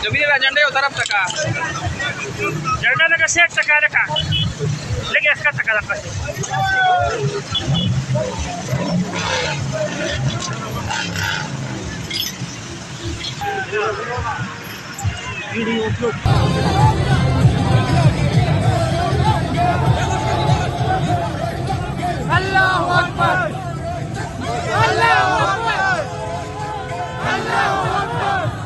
जमीन झंडे हो तरफ तक झंडा लगा 60 लगा लगे इसका तक लगा वीडियो अल्लाहू अकबर अल्लाहू अकबर अल्लाहू अकबर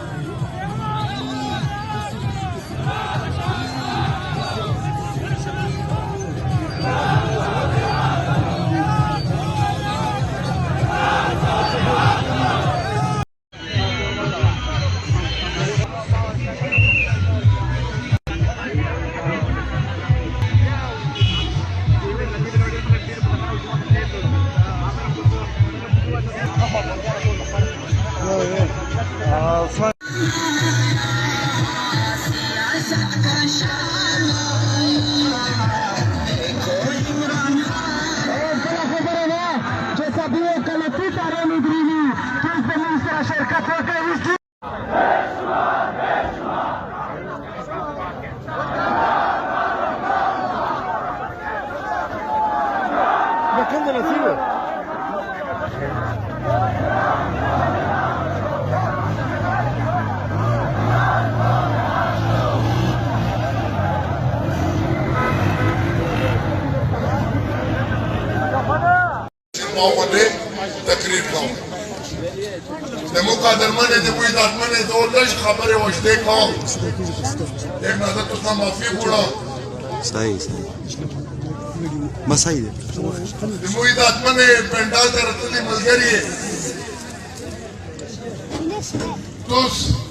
تقریر کوم د مقدمه د وې داتمنه د ولش خبره وشته کوم یک نظر تو معافي وړه صحیح مسایل د وې داتمنه پندال ته راتلې ملګری توس